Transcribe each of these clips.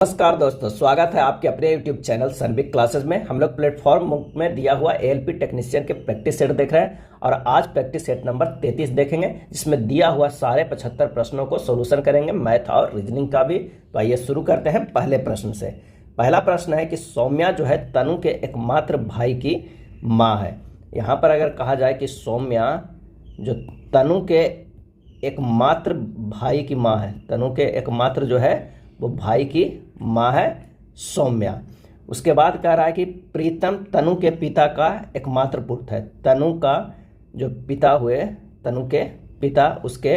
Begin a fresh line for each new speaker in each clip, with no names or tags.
नमस्कार दोस्तों, स्वागत है आपके अपने YouTube चैनल सनबिग क्लासेस में। हम लोग प्लेटफॉर्म में दिया हुआ ALP टेक्नीशियन के प्रैक्टिस सेट देख रहे हैं और आज प्रैक्टिस सेट नंबर 33 देखेंगे, जिसमें दिया हुआ सारे 75 प्रश्नों को सोल्यूशन करेंगे, मैथ और रीजनिंग का भी। तो आइए शुरू करते हैं पहले प्रश्न से। पहला प्रश्न है कि सौम्या जो है तनु के एकमात्र भाई की माँ है। यहाँ पर अगर कहा जाए कि सौम्या जो तनु के एकमात्र भाई की माँ है, तनु के एकमात्र जो है वो भाई की माँ है सौम्या। उसके बाद कह रहा है कि प्रीतम तनु के पिता का एकमात्र पुत्र है। तनु का जो पिता हुए, तनु के पिता, उसके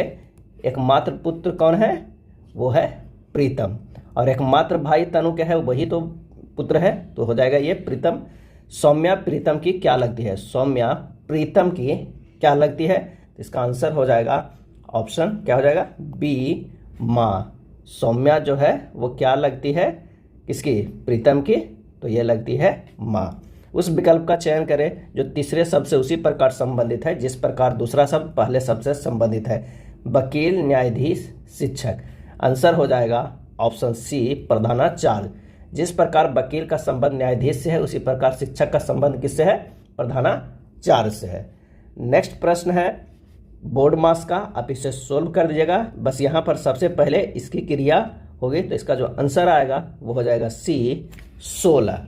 एकमात्र पुत्र कौन है? वो है प्रीतम। और एकमात्र भाई तनु के है, वही तो पुत्र है, तो हो जाएगा ये प्रीतम। सौम्या प्रीतम की क्या लगती है? सौम्या प्रीतम की क्या लगती है? तो इसका आंसर हो जाएगा ऑप्शन, क्या हो जाएगा? बी, माँ। सौम्या जो है वो क्या लगती है किसकी? प्रीतम की। तो ये लगती है माँ। उस विकल्प का चयन करें जो तीसरे शब्द से उसी प्रकार संबंधित है जिस प्रकार दूसरा शब्द पहले शब्द से संबंधित है। वकील, न्यायाधीश, शिक्षक। आंसर हो जाएगा ऑप्शन सी, प्रधानाचार्य। जिस प्रकार वकील का संबंध न्यायाधीश से है, उसी प्रकार शिक्षक का संबंध किससे है? प्रधानाचार्य से है। नेक्स्ट प्रश्न है बोर्ड मास का। आप इसे सोल्व कर दीजिएगा। बस यहाँ पर सबसे पहले इसकी क्रिया होगी, तो इसका जो आंसर आएगा वो हो जाएगा सी, 16।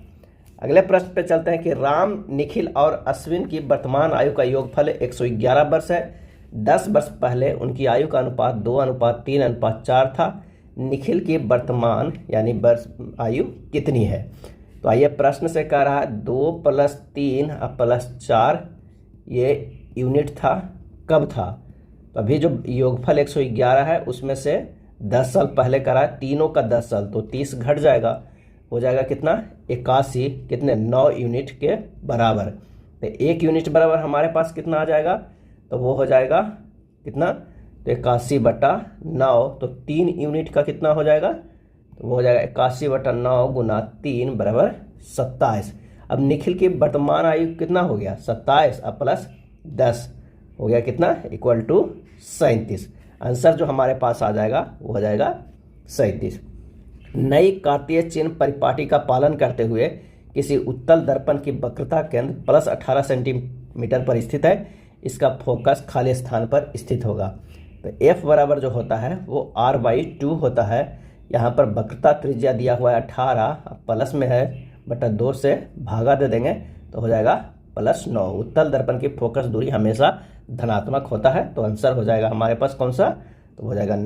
अगले प्रश्न पे चलते हैं कि राम, निखिल और अश्विन की वर्तमान आयु का योगफल 111 वर्ष है। 10 वर्ष पहले उनकी आयु का अनुपात 2:3:4 था। निखिल की वर्तमान यानी वर्ष आयु कितनी है? तो आइए प्रश्न से कह रहा है 2 + 3 + 4 ये यूनिट था, कब था? तो अभी जो योगफल 111 है उसमें से 10 साल पहले करा है, तीनों का 10 साल, तो 30 घट जाएगा, हो जाएगा कितना? 81, कितने? 9 यूनिट के बराबर। तो 1 यूनिट बराबर हमारे पास कितना आ जाएगा? तो वो हो जाएगा कितना? तो 81/9। तो 3 यूनिट का कितना हो जाएगा? तो वो हो जाएगा 81/9 × 3 = 27। अब निखिल की वर्तमान आयु कितना हो गया? 27 + 10 हो गया कितना? = 37। आंसर जो हमारे पास आ जाएगा वो हो जाएगा 37। नई कार्तीय चिन्ह परिपाटी का पालन करते हुए किसी उत्तल दर्पण की वक्रता केंद्र +18 सेंटीमीटर पर स्थित है। इसका फोकस खाली स्थान पर स्थित होगा। तो F बराबर जो होता है वो R/2 होता है। यहाँ पर वक्रता त्रिज्या दिया हुआ है 18, प्लस में है बटा 2 से भागा दे देंगे तो हो जाएगा +9। उत्तल दर्पण की फोकस दूरी हमेशा धनात्मक होता है। तो आंसर हो जाएगा हमारे पास कौन सा? तो हो जाएगा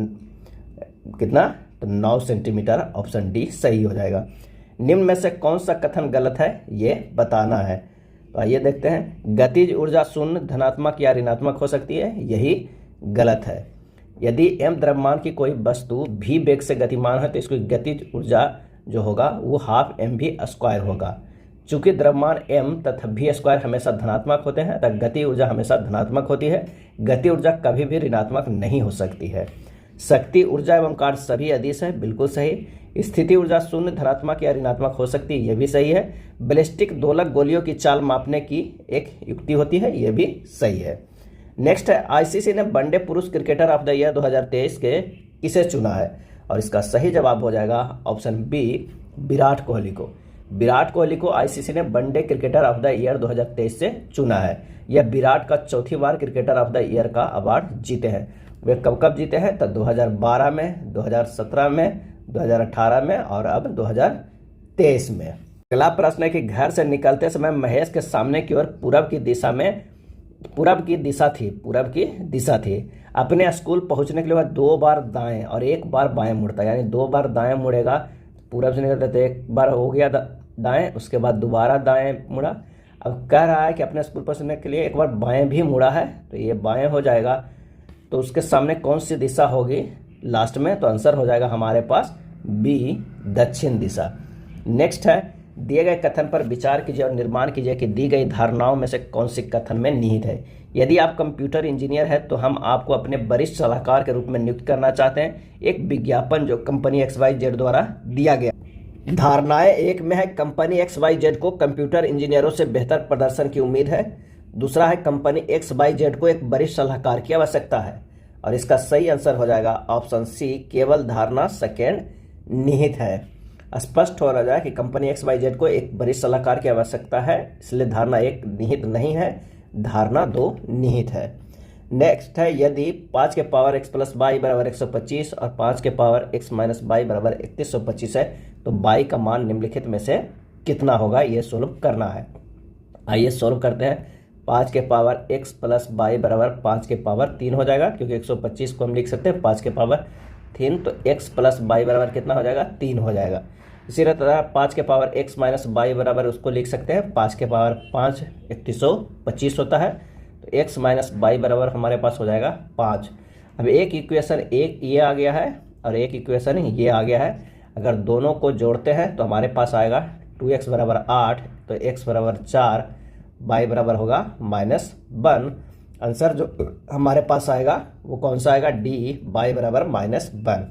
कितना? तो 9 सेंटीमीटर। ऑप्शन डी सही हो जाएगा। निम्न में से कौन सा कथन गलत है ये बताना है। तो आइए देखते हैं। गतिज ऊर्जा शून्य, धनात्मक या ऋणात्मक हो सकती है, यही गलत है। यदि m द्रव्यमान की कोई वस्तु v वेग से गतिमान है तो इसकी गतिज ऊर्जा जो होगा वो ½ होगा। चूंकि द्रव्यमान m तथा v² हमेशा धनात्मक होते हैं तथा गति ऊर्जा हमेशा धनात्मक होती है। गति ऊर्जा कभी भी ऋणात्मक नहीं हो सकती है। शक्ति, ऊर्जा एवं कार्य सभी अदिश है, बिल्कुल सही। स्थिति ऊर्जा शून्य, धनात्मक या ऋणात्मक हो सकती है, यह भी सही है। बैलिस्टिक दोलक गोलियों की चाल मापने की एक युक्ति होती है, यह भी सही है। नेक्स्ट है ICC ने वनडे पुरुष क्रिकेटर ऑफ द ईयर 2023 के किसे चुना है? और इसका सही जवाब हो जाएगा ऑप्शन बी, विराट कोहली को। विराट कोहली को ICC ने one day cricketer of the year 2023 से चुना है। यह विराट का चौथी बार क्रिकेटर ऑफ द ईयर का अवार्ड जीते हैं। वे कब कब जीते हैं? तो 2012 में, 2017 में, 2018 में और अब 2023 में। अगला प्रश्न है कि घर से निकलते समय महेश के सामने की ओर पूरब की दिशा थी। अपने स्कूल पहुंचने के लिए वह 2 बार दाएं और 1 बार बाएं मुड़ता, यानी 2 बार दाएं मुड़ेगा। पूरब से निकलते तो 1 बार हो गया दाएं, उसके बाद दोबारा दाएं मुड़ा। अब कह रहा है कि अपने स्कूल पहुंचने के लिए 1 बार बाएं भी मुड़ा है, तो ये बाएं हो जाएगा। तो उसके सामने कौन सी दिशा होगी लास्ट में? तो आंसर हो जाएगा हमारे पास बी, दक्षिण दिशा। नेक्स्ट है दिए गए कथन पर विचार कीजिए और निर्माण कीजिए कि दी गई धारणाओं में से कौन सी कथन में निहित है। यदि आप कंप्यूटर इंजीनियर हैं तो हम आपको अपने वरिष्ठ सलाहकार के रूप में नियुक्त करना चाहते हैं। एक विज्ञापन जो कंपनी XYZ द्वारा दिया गया। धारणाएं 1 में है कंपनी XYZ को कंप्यूटर इंजीनियरों से बेहतर प्रदर्शन की उम्मीद है। दूसरा है कंपनी XYZ को एक वरिष्ठ सलाहकार की आवश्यकता है। और इसका सही आंसर हो जाएगा ऑप्शन सी, केवल धारणा सेकेंड निहित है। स्पष्ट हो रहा है कि कंपनी XYZ को एक बड़ी सलाहकार की आवश्यकता है, इसलिए धारणा 1 निहित नहीं है, धारणा 2 निहित है। नेक्स्ट है, यदि 5 के पावर x प्लस y बराबर 125 और 5 के पावर x माइनस y बराबर 3125 है तो y का मान निम्नलिखित में से कितना होगा, ये सोल्व करना है। आइए सोल्व करते हैं। 5 के पावर x प्लस y बराबर 5 के पावर 3 हो जाएगा, क्योंकि 125 को हम लिख सकते हैं 5 के पावर 3, तो x प्लस y बराबर कितना हो जाएगा, 3 हो जाएगा। इसी तरह 5 के पावर x माइनस y बराबर उसको लिख सकते हैं 5 के पावर 5 3125 होता है, तो x माइनस y बराबर हमारे पास हो जाएगा 5। अब एक इक्वेशन एक ये आ गया है और एक इक्वेशन ये आ गया है। अगर दोनों को जोड़ते हैं तो हमारे पास आएगा 2x बराबर 8, तो x बराबर 4, y बराबर होगा -1। आंसर जो हमारे पास आएगा वो कौन सा आएगा, D, y बराबर -1।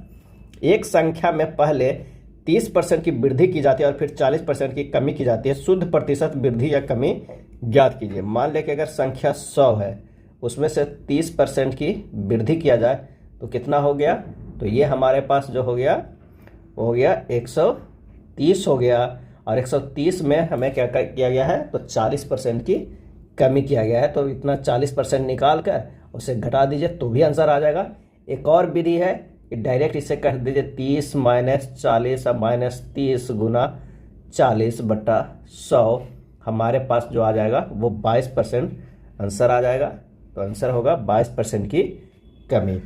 एक संख्या में पहले 30% की वृद्धि की जाती है और फिर 40% की कमी की जाती है। शुद्ध प्रतिशत वृद्धि या कमी ज्ञात कीजिए। मान लें कि अगर संख्या 100 है, उसमें से 30% की वृद्धि किया जाए तो कितना हो गया, तो ये हमारे पास जो हो गया वो हो गया 130 हो गया। और 130 में हमें क्या किया गया है, तो 40% की कमी किया गया है, तो इतना 40% निकाल कर उसे घटा दीजिए तो भी आंसर आ जाएगा। एक और विधि है कि डायरेक्ट इसे कर दीजिए 30 माइनस 40 माइनस 30 गुना 40/100, हमारे पास जो आ जाएगा वो 22% आंसर आ जाएगा। तो आंसर होगा 22% की कमी।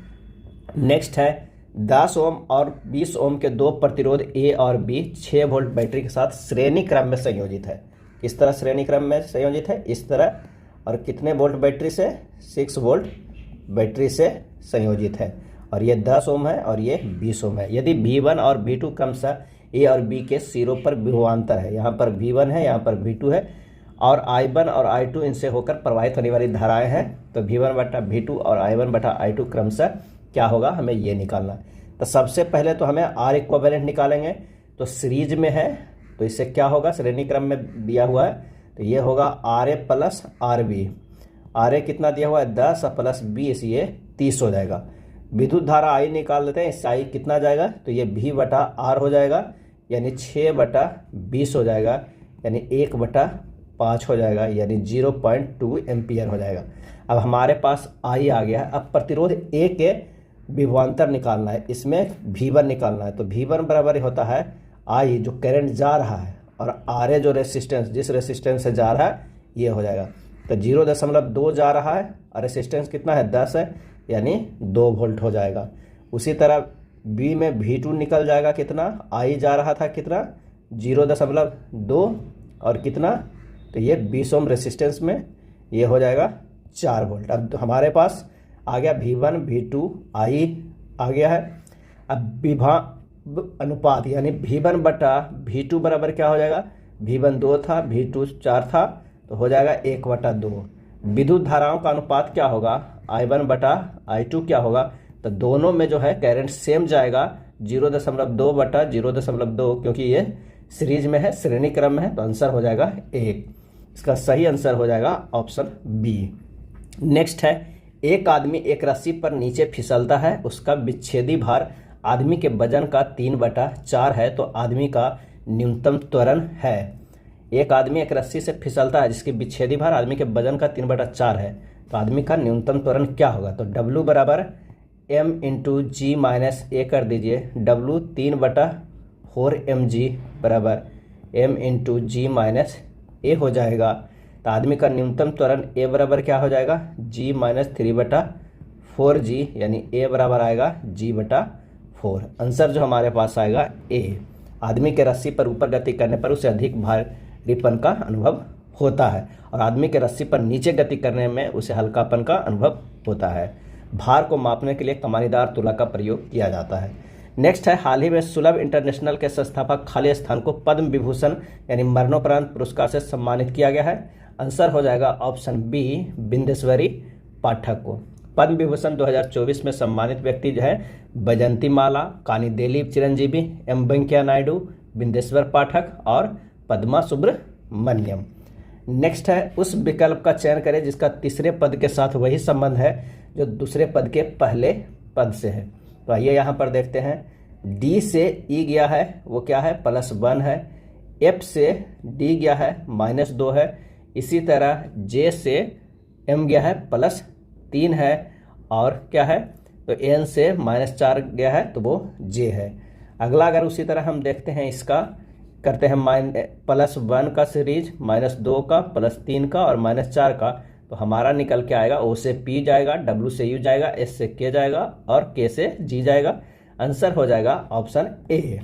नेक्स्ट है 10 ओम और 20 ओम के दो प्रतिरोध A और B 6 वोल्ट बैटरी के साथ श्रेणी क्रम में संयोजित है। किस तरह श्रेणी क्रम में संयोजित है, इस तरह। और कितने वोल्ट बैटरी से, 6 वोल्ट बैटरी से संयोजित है। और ये 10 ओम है और ये 20 ओम है। यदि V1 और V2 क्रमशः A और B के सिरों पर विभवांतर है, यहाँ पर V1 है, यहाँ पर V2 है, और I1 और I2 इनसे होकर प्रवाहित होने वाली धाराएं हैं, तो V1/V2 और I1/I2 क्रमशः क्या होगा, हमें ये निकालना है। तो सबसे पहले तो हमें R इक्विवेलेंट निकालेंगे। तो सीरीज में है तो इससे क्या होगा, श्रेणी क्रम में दिया हुआ है, तो ये होगा RA प्लस RB। RA कितना दिया हुआ है, 10 प्लस 20, ये 30 हो जाएगा। विद्युत धारा I निकाल लेते हैं। इससे I कितना जाएगा, तो ये V/R हो जाएगा, यानी 6/20 हो जाएगा, यानी 1/5 हो जाएगा, यानी 0.2 एम्पियर हो जाएगा। अब हमारे पास I आ गया। अब प्रतिरोध A के विभवांतर निकालना है, इसमें V1 निकालना है। तो V1 बराबर होता है I जो करंट जा रहा है और RA जो रेसिस्टेंस, जिस रेसिस्टेंस से जा रहा है, ये हो जाएगा। तो 0.2 जा रहा है और रेसिस्टेंस कितना है, 10 है, यानी 2 वोल्ट हो जाएगा। उसी तरह B में V2 निकल जाएगा, कितना I जा रहा था, कितना 0.2 और कितना, तो ये 20 ओम रेसिस्टेंस में ये हो जाएगा 4 वोल्ट। अब हमारे पास आ गया V1 V2 I आ गया है। अब विभव अनुपात यानी V1/V2 बराबर क्या हो जाएगा, V1 2 था, V2 4 था, तो हो जाएगा 1/2। विद्युत धाराओं का अनुपात क्या होगा, I1/I2 क्या होगा, तो दोनों में जो है करंट सेम जाएगा, 0.2/0.2, क्योंकि ये सीरीज में है, श्रेणी क्रम में है, तो आंसर हो जाएगा 1। इसका सही आंसर हो जाएगा ऑप्शन बी। नेक्स्ट है, एक आदमी एक रस्सी पर नीचे फिसलता है, उसका विच्छेदी भार आदमी के वजन का 3/4 है, तो आदमी का न्यूनतम त्वरण है। एक आदमी एक रस्सी से फिसलता है जिसकी विच्छेदी भार आदमी के वजन का 3/4 है, तो आदमी का न्यूनतम त्वरण क्या होगा, तो W बराबर M into G minus A कर दीजिए। W 3/4 mg बराबर M into G minus A हो जाएगा। तो आदमी का न्यूनतम त्वरण A बराबर क्या हो जाएगा, G माइनस 3/4G, यानी A बराबर आएगा G/4। आंसर जो हमारे पास आएगा A। आदमी के रस्सी पर ऊपर गति करने पर उसे अधिक भारीपन का अनुभव होता है और आदमी के रस्सी पर नीचे गति करने में उसे हल्कापन का अनुभव होता है। भार को मापने के लिए कमानीदार तुला का प्रयोग किया जाता है। नेक्स्ट है, हाल ही में सुलभ इंटरनेशनल के संस्थापक खाली स्थान को पद्म विभूषण यानी मरणोपरांत पुरस्कार से सम्मानित किया गया है। आंसर हो जाएगा ऑप्शन बी, बिंदेश्वरी पाठक को। पद्म विभूषण 2024 में सम्मानित व्यक्ति जो है बैजंती माला, कानी दिलीप चिरंजीवी, एम वेंकैया नायडू, बिंदेश्वर पाठक और पद्मा सुब्रमण्यम। नेक्स्ट है, उस विकल्प का चयन करें जिसका तीसरे पद के साथ वही संबंध है जो दूसरे पद के पहले पद से है। तो आइए यहाँ पर देखते हैं, डी से ई गया है वो क्या है +1 है, एफ से डी गया है -2 है, इसी तरह जे से एम गया है +3 है, और क्या है तो एन से -4 गया है तो वो जे है। अगला अगर उसी तरह हम देखते हैं इसका करते हैं +1 का सीरीज, -2 का, +3 का और -4 का, तो हमारा निकल के आएगा ओ से पी जाएगा, डब्ल्यू से यू जाएगा, एस से के जाएगा और के से जी जाएगा। आंसर हो जाएगा ऑप्शन ए।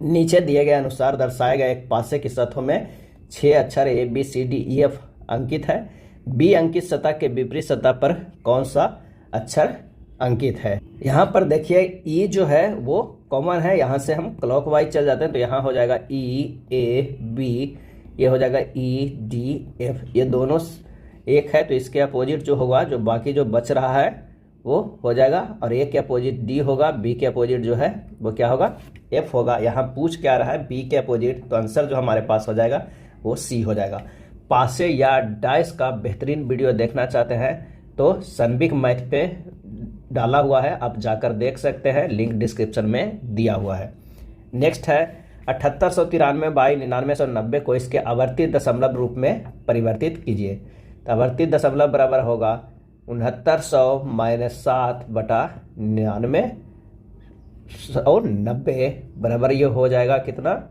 नीचे दिए गए अनुसार दर्शाए गए एक पासे की सतहों में 6 अक्षर A B C D E F अंकित है। बी अंकित सतह के विपरीत सतह पर कौन सा अक्षर अंकित है। यहाँ पर देखिए ई जो है वो कॉमन है, यहाँ से हम क्लॉकवाइज चल जाते हैं तो यहाँ हो जाएगा ई ए बी, ये हो जाएगा ई डी एफ, ये दोनों एक है तो इसके अपोजिट जो होगा, जो बाकी जो बच रहा है वो हो जाएगा, और ए के अपोजिट डी होगा, बी के अपोजिट जो है वो क्या होगा एफ होगा। यहाँ पूछ क्या रहा है बी के अपोजिट, तो आंसर जो हमारे पास हो जाएगा वो सी हो जाएगा। पासे या डाइस का बेहतरीन वीडियो देखना चाहते हैं तो सनबिक मैथ पे डाला हुआ है, आप जाकर देख सकते हैं, लिंक डिस्क्रिप्शन में दिया हुआ है। नेक्स्ट है 7893 बाई 9990 को इसके आवर्ती दशमलव रूप में परिवर्तित कीजिए। तो आवर्ती दशमलव बराबर होगा 6900 - 7 बटा 99 और 90 बराबर ये हो जाएगा कितना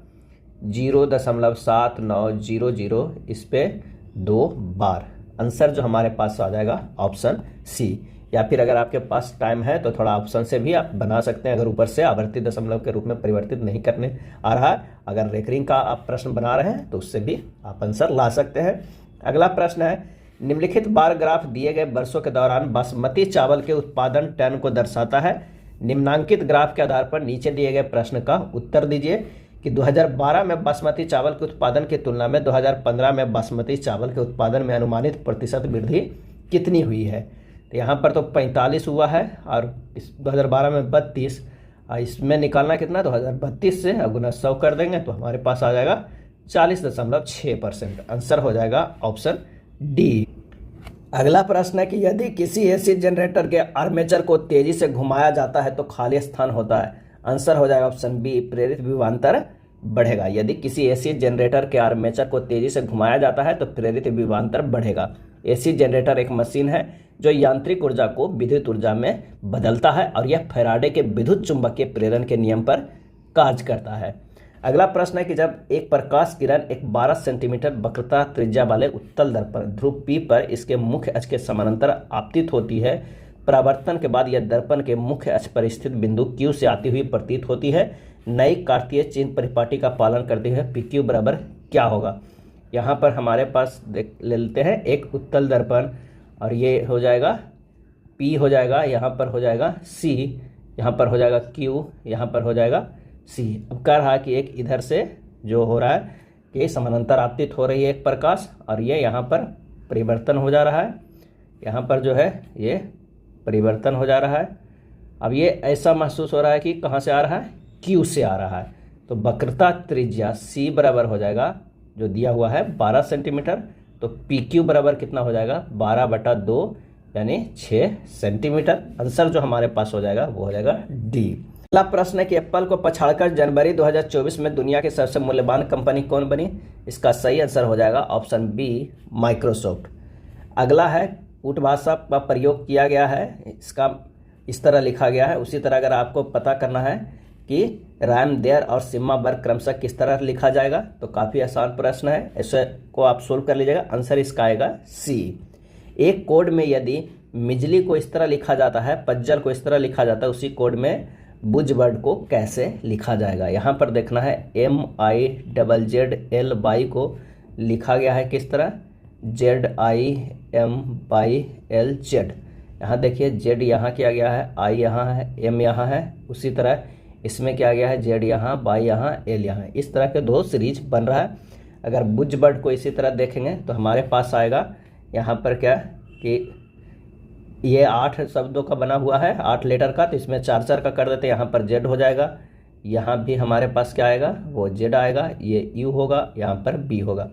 0.7900, इस पे 2 बार। आंसर जो हमारे पास आ जाएगा ऑप्शन सी। या फिर अगर आपके पास टाइम है तो थोड़ा ऑप्शन से भी आप बना सकते हैं, अगर ऊपर से आवर्ती दशमलव के रूप में परिवर्तित नहीं करने आ रहा है, अगर रेकरिंग का आप प्रश्न बना रहे हैं तो उससे भी आप आंसर ला सकते हैं। अगला प्रश्न है निम्नलिखित बार ग्राफ दिए गए वर्षों के दौरान बासमती चावल के उत्पादन टन को दर्शाता है। निम्नांकित ग्राफ के आधार पर नीचे दिए गए प्रश्न का उत्तर दीजिए कि 2012 में बासमती चावल के उत्पादन की तुलना में 2015 में बासमती चावल के उत्पादन में अनुमानित प्रतिशत वृद्धि कितनी हुई है। तो यहाँ पर तो 45 हुआ है और इस 2012 में 32, इसमें निकालना कितना 2032 से गुना 100 कर देंगे तो हमारे पास आ जाएगा 40.6%। आंसर हो जाएगा ऑप्शन डी। अगला प्रश्न है कि यदि किसी एसी जनरेटर के आर्मेचर को तेजी से घुमाया जाता है तो खाली स्थान होता है। आंसर हो जाएगा ऑप्शन बी, प्रेरित विभवांतर बढ़ेगा। यदि किसी एसी जनरेटर के आर्मेचर को तेजी से घुमाया जाता है तो प्रेरित विभवांतर बढ़ेगा। एसी जनरेटर एक मशीन है जो यांत्रिक ऊर्जा को विद्युत ऊर्जा में बदलता है और यह फैराडे के विद्युत चुंबकीय प्रेरण के नियम पर कार्य करता है। अगला प्रश्न है कि जब एक प्रकाश किरण एक 12 सेंटीमीटर वक्रता त्रिज्या वाले उत्तल दर्पण ध्रुव P पर इसके मुख्य अक्ष के समानांतर आपतित होती है, परावर्तन के बाद यह दर्पण के मुख्य अक्ष पर स्थित बिंदु Q से आती हुई प्रतीत होती है। नई कार्तीय चिन्ह परिपाटी का पालन करते हुए PQ बराबर क्या होगा। यहाँ पर हमारे पास देख लेते हैं एक उत्तल दर्पण और ये हो जाएगा P हो जाएगा, यहाँ पर हो जाएगा C, यहाँ पर हो जाएगा Q, यहाँ पर हो जाएगा C। अब कह रहा है कि एक इधर से जो हो रहा है कि समानांतर आपतित हो रही है एक प्रकाश और ये यहाँ पर परिवर्तन हो जा रहा है, यहाँ पर जो है ये परिवर्तन हो जा रहा है। अब ये ऐसा महसूस हो रहा है कि कहाँ से आ रहा है Q से आ रहा है, तो वक्रता त्रिज्या C बराबर हो जाएगा जो दिया हुआ है 12 सेंटीमीटर, तो PQ बराबर कितना हो जाएगा 12/2 यानी 6 सेंटीमीटर। आंसर जो हमारे पास हो जाएगा वो हो जाएगा डी। अगला प्रश्न है कि एप्पल को पछाड़कर जनवरी 2024 में दुनिया की सबसे मूल्यवान कंपनी कौन बनी। इसका सही आंसर हो जाएगा ऑप्शन बी, माइक्रोसॉफ्ट। अगला है कूट भाषा का प्रयोग किया गया है, इसका इस तरह लिखा गया है। उसी तरह अगर आपको पता करना है कि रैम देयर और सिम्मा वर्ग क्रमशः किस तरह लिखा जाएगा तो काफ़ी आसान प्रश्न है, इसे को आप सोल्व कर लीजिएगा। आंसर इसका आएगा सी। एक कोड में यदि मिजली को इस तरह लिखा जाता है, पज्जल को इस तरह लिखा जाता है, उसी कोड में बुज वर्ड को कैसे लिखा जाएगा। यहाँ पर देखना है MIZZLY को लिखा गया है किस तरह ZIMYLZ। यहाँ देखिए Z यहाँ किया गया है, I यहाँ है, M यहाँ है, उसी तरह इसमें क्या गया है Z यहाँ, Y यहाँ, L यहाँ। इस तरह के 2 सीरीज बन रहा है। अगर बुज वर्ड को इसी तरह देखेंगे तो हमारे पास आएगा यहाँ पर क्या कि ये 8 शब्दों का बना हुआ है, 8 लेटर का, तो इसमें 4 का कर देते हैं, यहाँ पर Z हो जाएगा। यहाँ भी हमारे पास क्या आएगा वो Z आएगा, ये U होगा, यहाँ पर B होगा,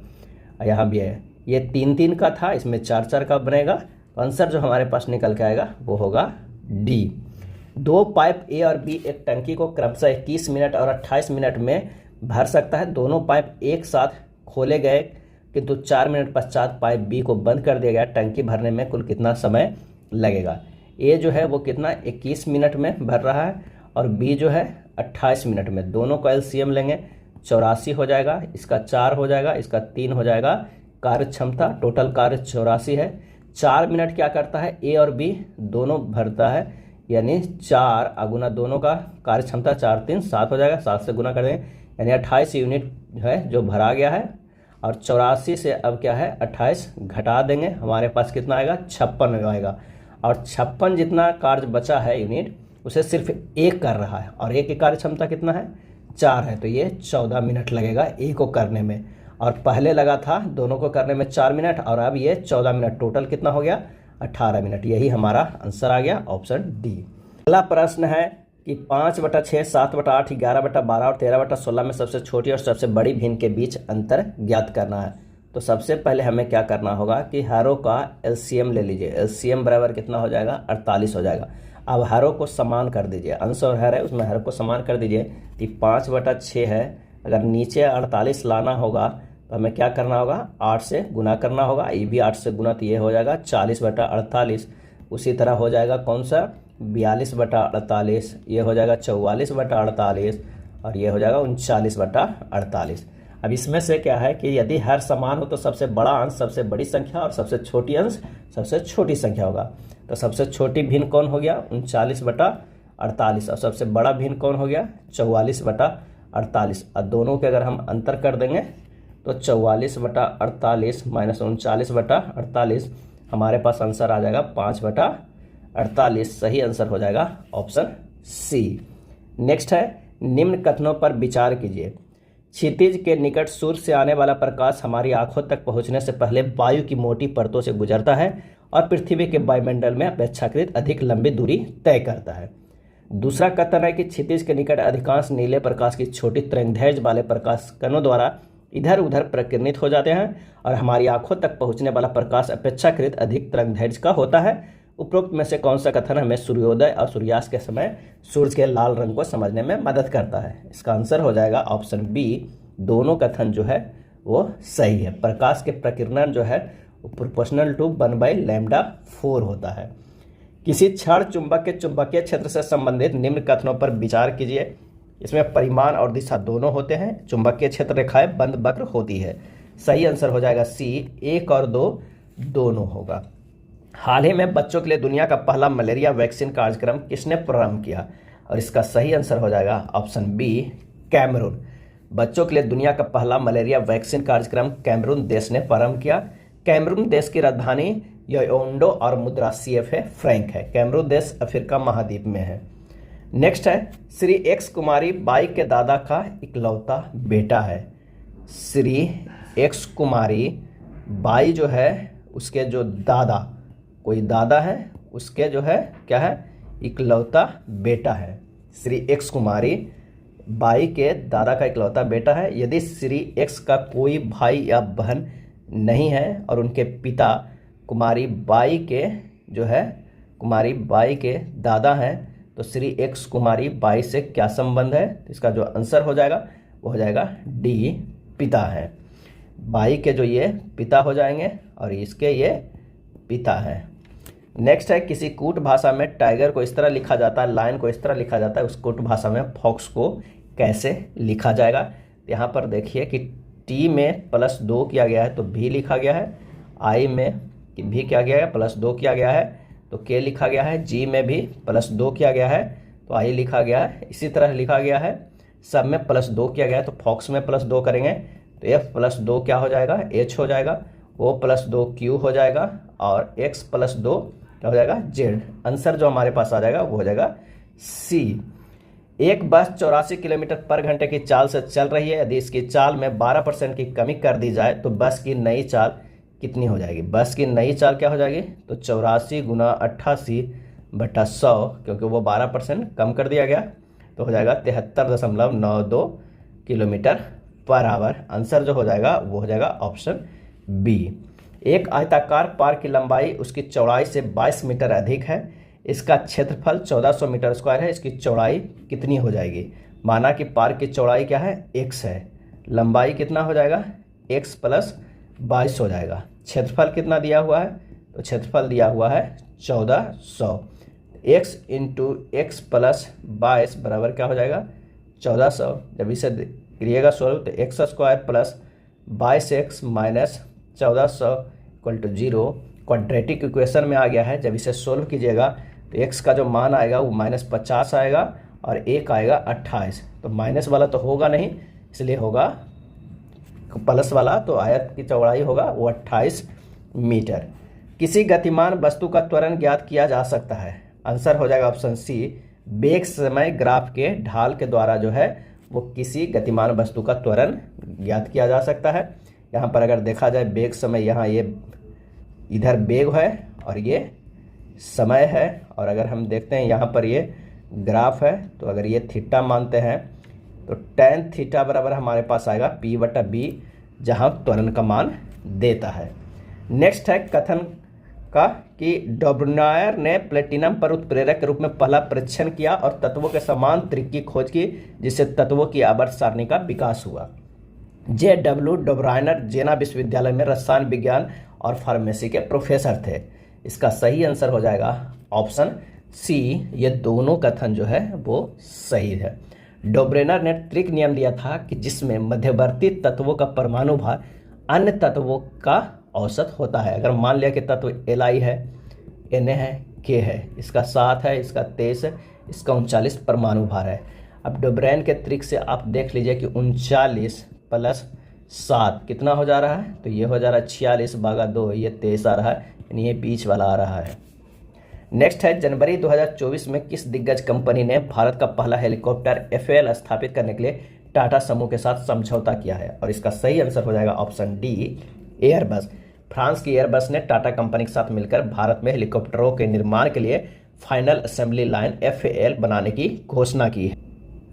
यहाँ भी है। ये 3 का था, इसमें 4 का बनेगा। तो आंसर जो हमारे पास निकल के आएगा वो होगा D। दो पाइप ए और बी एक टंकी को क्रमशः 21 मिनट और 28 मिनट में भर सकता है। दोनों पाइप एक साथ खोले गए किंतु 4 मिनट पश्चात पाइप बी को बंद कर दिया गया। टंकी भरने में कुल कितना समय लगेगा? ए जो है वो कितना 21 मिनट में भर रहा है और बी जो है 28 मिनट में। दोनों का एलसीएम लेंगे 84 हो जाएगा, इसका 4 हो जाएगा, इसका 3 हो जाएगा। कार्य क्षमता टोटल कार्य 84 है। 4 मिनट क्या करता है? ए और बी दोनों भरता है, यानी 4 गुना दोनों का कार्य क्षमता 4 3 7 हो जाएगा। 7 से गुना कर देंगे यानी 28 यूनिट है जो भरा गया है। और 84 से अब क्या है 28 घटा देंगे, हमारे पास कितना आएगा 56 आएगा। और 56 जितना कार्य बचा है यूनिट उसे सिर्फ एक कर रहा है और एक की कार्य क्षमता कितना है 4 है, तो ये 14 मिनट लगेगा ए को करने में। और पहले लगा था दोनों को करने में 4 मिनट और अब ये 14 मिनट। टोटल कितना हो गया 18 मिनट। यही हमारा आंसर आ गया ऑप्शन डी। अगला प्रश्न है कि 5/6, 7/8, 11/12 और 13/16 में सबसे छोटी और सबसे बड़ी भिन्न के बीच अंतर ज्ञात करना है। तो सबसे पहले हमें क्या करना होगा कि हरों का एलसीएम ले लीजिए। एलसीएम बराबर कितना हो जाएगा 48 हो जाएगा। अब हरों को समान कर दीजिए, अंश और हर है उसमें हर को समान कर दीजिए। तो 5/6 है, अगर नीचे 48 लाना होगा तो हमें क्या करना होगा 8 से गुना करना होगा। ये भी 8 से गुना, तो ये हो जाएगा 40/48। उसी तरह हो जाएगा कौन सा 42/48, ये हो जाएगा 44/48 और ये हो जाएगा 39/48। अब इसमें से क्या है कि यदि हर समान हो तो सबसे बड़ा अंश सबसे बड़ी संख्या और सबसे छोटी अंश सबसे छोटी संख्या होगा। तो सबसे छोटी भिन्न कौन हो गया 39/48 और सबसे बड़ा भिन्न कौन हो गया 44/48। और दोनों के अगर हम अंतर कर देंगे तो 44/48 माइनस 39/48 हमारे पास आंसर आ जाएगा 5/48। सही आंसर हो जाएगा ऑप्शन सी। नेक्स्ट है निम्न कथनों पर विचार कीजिए। क्षितिज के निकट सूर्य से आने वाला प्रकाश हमारी आंखों तक पहुंचने से पहले वायु की मोटी परतों से गुजरता है और पृथ्वी के वायुमंडल में अपेक्षाकृत अधिक लंबी दूरी तय करता है। दूसरा कथन है कि क्षितिज के निकट अधिकांश नीले प्रकाश की छोटी तरंगदैर्घ्य वाले प्रकाश कणों द्वारा इधर उधर प्रकीर्णित हो जाते हैं और हमारी आंखों तक पहुंचने वाला प्रकाश अपेक्षाकृत अधिक तरंगदैर्घ्य का होता है। उपरोक्त में से कौन सा कथन हमें सूर्योदय और सूर्यास्त के समय सूर्य के लाल रंग को समझने में मदद करता है? इसका आंसर हो जाएगा ऑप्शन बी। दोनों कथन जो है वो सही है। प्रकाश के प्रकीर्णन जो है वो प्रोपोर्शनल टू 1/λ4 होता है। किसी क्षण चुंबक के चुंबकीय क्षेत्र से संबंधित निम्न कथनों पर विचार कीजिए। इसमें परिमाण और दिशा दोनों होते हैं। चुंबकीय क्षेत्र रेखाएं बंद वक्र होती है। सही आंसर हो जाएगा सी, 1 और 2 दोनों होगा। हाल ही में बच्चों के लिए दुनिया का पहला मलेरिया वैक्सीन कार्यक्रम किसने प्रारंभ किया? और इसका सही आंसर हो जाएगा ऑप्शन बी, कैमरून। बच्चों के लिए दुनिया का पहला मलेरिया वैक्सीन कार्यक्रम कैमरून देश ने प्रारंभ किया। कैमरून देश की राजधानी याओंडे और मुद्रा CFA फ्रैंक है। कैमरून देश अफ्रीका महाद्वीप में है। नेक्स्ट है श्री एक्स कुमारी बाई के दादा का इकलौता बेटा है। श्री एक्स कुमारी बाई जो है उसके जो दादा, कोई दादा है उसके जो है क्या है इकलौता बेटा है। श्री एक्स कुमारी बाई के दादा का इकलौता बेटा है। यदि श्री एक्स का कोई भाई या बहन नहीं है और उनके पिता कुमारी बाई के जो है कुमारी बाई के दादा हैं तो श्री एक्स कुमारी बाई से क्या संबंध है? इसका जो आंसर हो जाएगा वो हो जाएगा डी, पिता है। बाई के जो ये पिता हो जाएंगे और इसके ये पिता हैं। नेक्स्ट है किसी कूट भाषा में टाइगर को इस तरह लिखा जाता है, लायन को इस तरह लिखा जाता है, उस कूट भाषा में फॉक्स को कैसे लिखा जाएगा? यहाँ पर देखिए कि टी में +2 किया गया है तो भी लिखा गया है, आई में भी क्या गया है +2 किया गया है तो के लिखा गया है, जी में भी +2 किया गया है तो आई लिखा गया है। इसी तरह लिखा गया है सब में +2 किया गया है तो फॉक्स में +2 करेंगे तो एफ +2 क्या हो जाएगा एच हो जाएगा, ओ +2 क्यू हो जाएगा और एक्स +2 क्या हो जाएगा जेड। आंसर जो हमारे पास आ जाएगा वो हो जाएगा सी। एक बस 84 किलोमीटर पर घंटे की चाल से चल रही है। यदि इसकी चाल में 12% की कमी कर दी जाए तो बस की नई चाल कितनी हो जाएगी? बस की नई चाल क्या हो जाएगी? तो 84 गुना 88/100 क्योंकि वो 12% कम कर दिया गया तो हो जाएगा 73.92 किलोमीटर पर आवर। आंसर जो हो जाएगा वो हो जाएगा ऑप्शन बी। एक आयताकार पार्क की लंबाई उसकी चौड़ाई से 22 मीटर अधिक है। इसका क्षेत्रफल 1400 मीटर स्क्वायर है, इसकी चौड़ाई कितनी हो जाएगी। माना कि पार्क की चौड़ाई क्या है, x है, लंबाई कितना हो जाएगा, x प्लस 22 हो जाएगा। क्षेत्रफल कितना दिया हुआ है, तो क्षेत्रफल दिया हुआ है 1400। x इंटू एक्स प्लस 22 बराबर क्या हो जाएगा, 1400। जब इसे करिएगा सोल्व तो x square plus 22x minus 1400 equal to 0 quadratic equation में आ गया है। जब इसे सोल्व कीजिएगा तो x का जो मान आएगा वो -50 आएगा और एक आएगा 28। तो माइनस वाला तो होगा नहीं, इसलिए होगा प्लस वाला, तो आयत की चौड़ाई होगा वो 28 मीटर। किसी गतिमान वस्तु का त्वरण ज्ञात किया जा सकता है। आंसर हो जाएगा ऑप्शन सी, वेग समय ग्राफ के ढाल के द्वारा जो है वो किसी गतिमान वस्तु का त्वरण ज्ञात किया जा सकता है। यहाँ पर अगर देखा जाए वेग समय, यहाँ ये इधर वेग है और ये समय है, और अगर हम देखते हैं यहाँ पर ये ग्राफ है, तो अगर ये थीटा मानते हैं तो tan थीटा बराबर हमारे पास आएगा P/B, जहाँ त्वरण का मान देता है। नेक्स्ट है कथन का कि डोब्रनायर ने प्लेटिनम पर उत्प्रेरक के रूप में पहला परीक्षण किया और तत्वों के समान त्रिक की खोज की, जिससे तत्वों की आवर्त सारणी का विकास हुआ। J.W. डोब्रायनर जेना विश्वविद्यालय में रसायन विज्ञान और फार्मेसी के प्रोफेसर थे। इसका सही आंसर हो जाएगा ऑप्शन सी, ये दोनों कथन जो है वो सही है। डोब्रेनर ने त्रिक नियम दिया था कि जिसमें मध्यवर्ती तत्वों का परमाणु भार अन्य तत्वों का औसत होता है। अगर मान लिया कि तत्व Li है, Na है, K है, इसका 7 है, इसका 23 है, इसका 39 परमाणु भार है। अब डोब्रेन के त्रिक से आप देख लीजिए कि 39 प्लस 7 कितना हो जा रहा है, तो ये हो जा रहा है 46/2, ये 23 आ रहा है, यानी ये बीच वाला आ रहा है। नेक्स्ट है जनवरी 2024 में किस दिग्गज कंपनी ने भारत का पहला हेलीकॉप्टर FAL स्थापित करने के लिए टाटा समूह के साथ समझौता किया है, और इसका सही आंसर हो जाएगा ऑप्शन डी, एयरबस। फ्रांस की एयरबस ने टाटा कंपनी के साथ मिलकर भारत में हेलीकॉप्टरों के निर्माण के लिए फाइनल असेंबली लाइन FAL बनाने की घोषणा की है।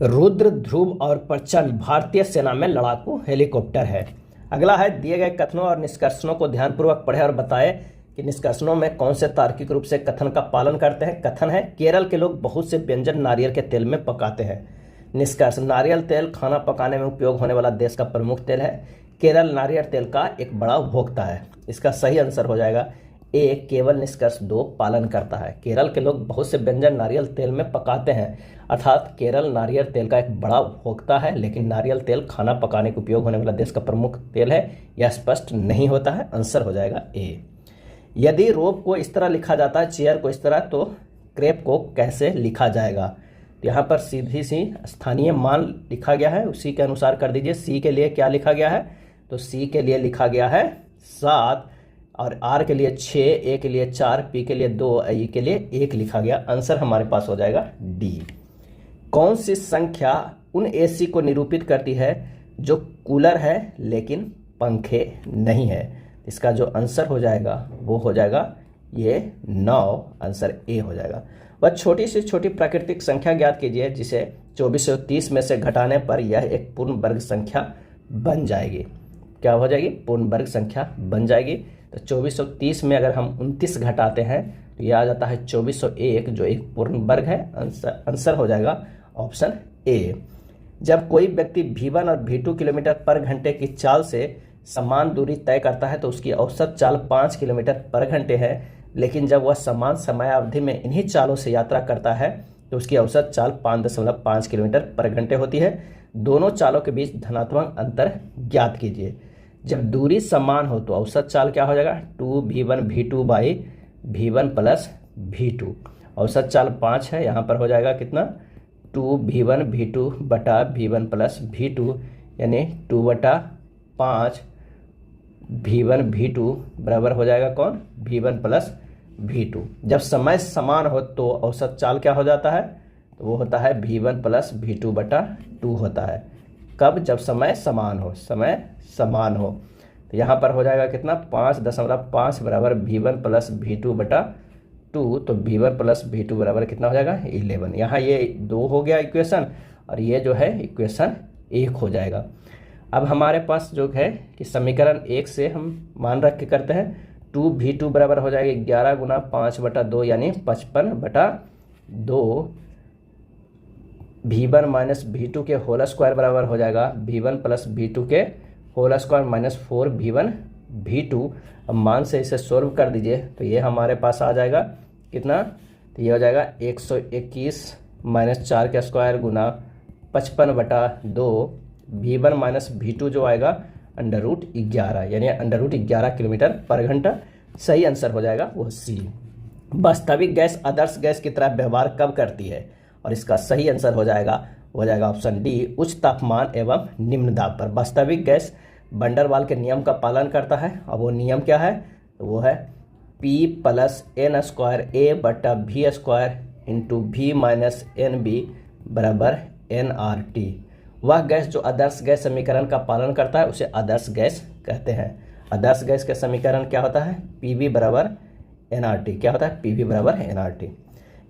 रुद्र, ध्रुव और प्रचंड भारतीय सेना में लड़ाकू हेलीकॉप्टर है। अगला है दिए गए कथनों और निष्कर्षणों को ध्यानपूर्वक पढ़े और बताएं कि निष्कर्षणों में कौन से तार्किक रूप से कथन का पालन करते हैं। कथन है केरल के लोग बहुत से व्यंजन नारियल के तेल में पकाते हैं। निष्कर्ष, नारियल तेल खाना पकाने में उपयोग होने वाला देश का प्रमुख तेल है। केरल नारियल तेल का एक बड़ा उपभोक्ता है। इसका सही आंसर हो जाएगा ए, केवल। निष्कर्ष 2 पालन करता है। केरल के लोग बहुत से व्यंजन नारियल तेल में पकाते हैं, अर्थात केरल नारियल तेल का एक बड़ा उपभोक्ता है, लेकिन नारियल तेल खाना पकाने के उपयोग होने वाला देश का प्रमुख तेल है, यह स्पष्ट नहीं होता है। आंसर हो जाएगा ए। यदि रोप को इस तरह लिखा जाता है, चेयर को इस तरह, तो क्रेप को कैसे लिखा जाएगा। तो यहाँ पर सीधी सी स्थानीय मान लिखा गया है, उसी के अनुसार कर दीजिए। सी के लिए क्या लिखा गया है, तो सी के लिए लिखा गया है 7, और आर के लिए 6, ए के लिए 4, पी के लिए 2, ई के लिए 1 लिखा गया। आंसर हमारे पास हो जाएगा डी। कौन सी संख्या उन AC को निरूपित करती है जो कूलर है लेकिन पंखे नहीं है। इसका जो आंसर हो जाएगा वो हो जाएगा ये 9, आंसर ए हो जाएगा। वह छोटी से छोटी प्राकृतिक संख्या ज्ञात कीजिए जिसे 2430 में से घटाने पर यह एक पूर्ण वर्ग संख्या बन जाएगी। क्या हो जाएगी, पूर्ण वर्ग संख्या बन जाएगी। तो 2430 में अगर हम 29 घटाते हैं तो यह आ जाता है 2401, जो एक पूर्ण वर्ग है। आंसर हो जाएगा ऑप्शन ए। जब कोई व्यक्ति V1 और V2 किलोमीटर पर घंटे की चाल से समान दूरी तय करता है तो उसकी औसत चाल 5 किलोमीटर पर घंटे है, लेकिन जब वह समान समयावधि में इन्हीं चालों से यात्रा करता है तो उसकी औसत चाल 5.5 किलोमीटर पर घंटे होती है। दोनों चालों के बीच धनात्मक अंतर ज्ञात कीजिए। जब दूरी समान हो तो औसत चाल क्या हो जाएगा, 2V1 V2 by V1 plus V2। औसत चाल 5 है, यहाँ पर हो जाएगा कितना, 2V1 V2 बटा V1 प्लस V2, यानी 2/5 V1 V2 बराबर हो जाएगा कौन, V1 प्लस V2। जब समय समान हो तो औसत चाल क्या हो जाता है, तो वो होता है V1 प्लस V2 बटा 2 होता है। कब, जब समय समान हो, समय समान हो। तो यहाँ पर हो जाएगा कितना, 5.5 बराबर V1 प्लस V2 बटा 2, तो V1 प्लस V2 बराबर कितना हो जाएगा, 11। यहाँ ये 2 हो गया इक्वेशन, और ये जो है इक्वेशन 1 हो जाएगा। अब हमारे पास जो है कि समीकरण 1 से हम मान रख के करते हैं, 2v2 बराबर हो जाएगा 11 गुना 5/2 यानी 55/2। v1 माइनस v2 के होल स्क्वायर बराबर हो जाएगा v1 प्लस v2 के whole square minus 4v1 v2। अब मान से इसे सोल्व कर दीजिए तो ये हमारे पास आ जाएगा कितना, तो ये हो जाएगा 121 माइनस 4 का स्क्वायर गुना 55/2। v1 माइनस v2 जो आएगा √11 यानी √11 किलोमीटर पर घंटा। सही आंसर हो जाएगा वो सी। वास्तविक गैस आदर्श गैस की तरह व्यवहार कब करती है, और इसका सही आंसर हो जाएगा ऑप्शन डी, उच्च तापमान एवं निम्न दाब पर। वास्तविक गैस वंडर वाल के नियम का पालन करता है, और वो नियम क्या है, तो वो है P + n² a/v² into v minus NB बराबर nRT। वह गैस जो आदर्श गैस समीकरण का पालन करता है उसे आदर्श गैस कहते हैं। आदर्श गैस का समीकरण क्या होता है, PV बराबर nRT। क्या होता है, PV बराबर nRT।